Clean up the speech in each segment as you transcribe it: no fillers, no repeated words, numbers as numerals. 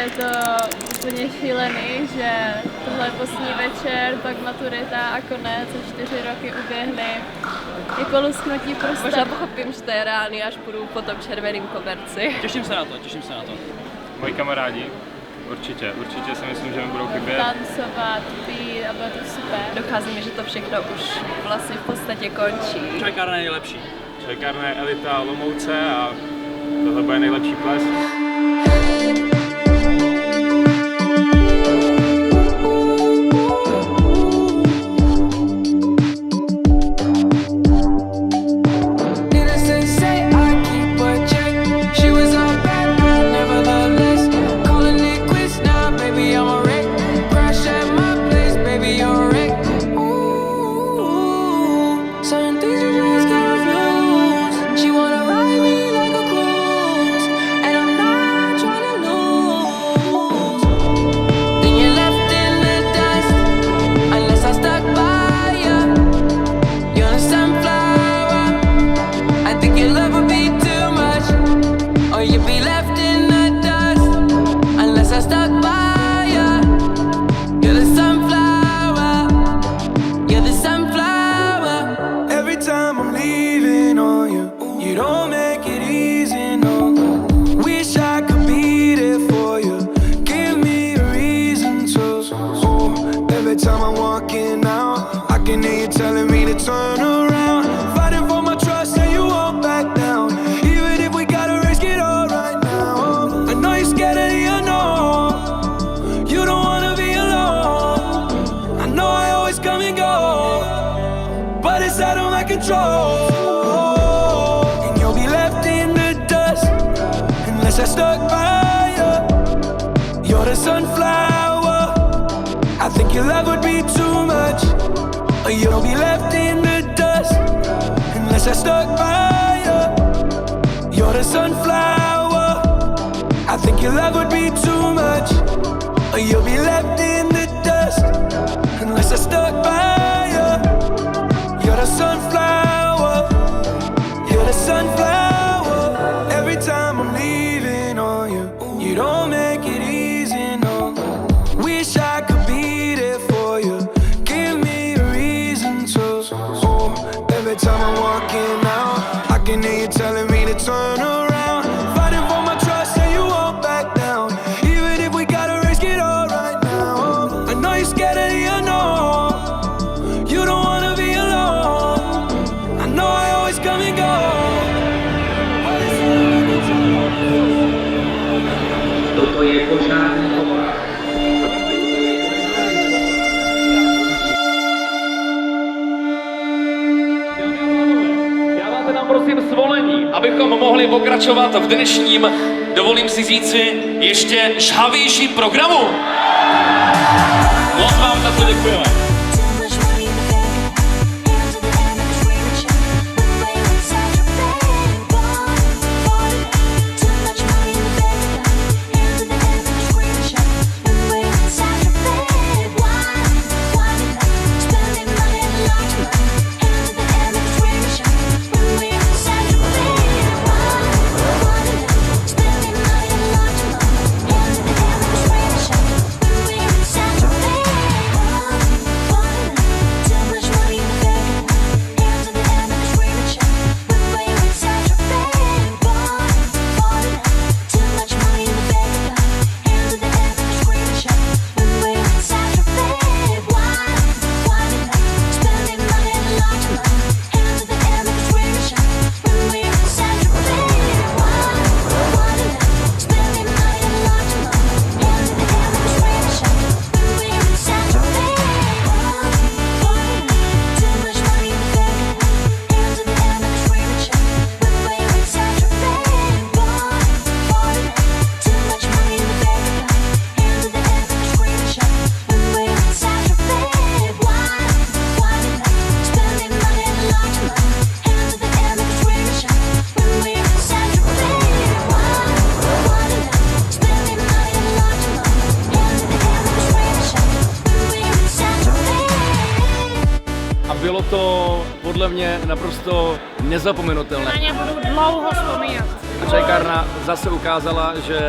Je to úplně šílený, že tohle je poslední večer, pak maturita a konec, 4 roky uběhly. Jako lusknutí prostě. Možná pochopím, že to je reálný, až půjdu po tom červeným koberci. Těším se na to. Moji kamarádi, určitě si myslím, že mi budou chybět. Tancovat, pít a bylo to super. Dochází mi, že to všechno už vlastně v podstatě končí. Čajkárna je nejlepší. Čajkárna je elita Olomouce a tohle bude nejlepší ples. Telling me to turn around, fighting for my trust and you won't back down. Even if we gotta risk it all right now. I know you're scared of the unknown. You don't wanna be alone. I know I always come and go, but it's out of my control. And you'll be left in the dust unless I stuck by you. You're the sunflower. I think your love would be too much. You'll be left in the dust unless I stuck by you. You're the sunflower. I think your love would be too much. You'll be left in the dust unless I stuck by you. You're the sunflower. You're the sunflower. Every time I'm leaving on you, you don't make it easy, no. Wish I could be there for you. Every time I'm walking out, I can hear you telling me to turn around. Fighting for my trust and you won't back down. Even if we gotta risk it all right now. I know you're scared of the unknown. You don't wanna be alone. I know I always come and go. Toto je požární obor. Prosím svolení, abychom mohli pokračovat v dnešním, dovolím si říci, ještě žhavějším programu. Moc vám za to děkujeme. Bylo to podle mě naprosto nezapomenutelné. Na ně budu dlouho vzpomínat. a čajkárna zase ukázala, že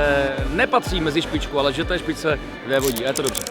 nepatří mezi špičku, ale že té špičce vévodí. A je to dobře.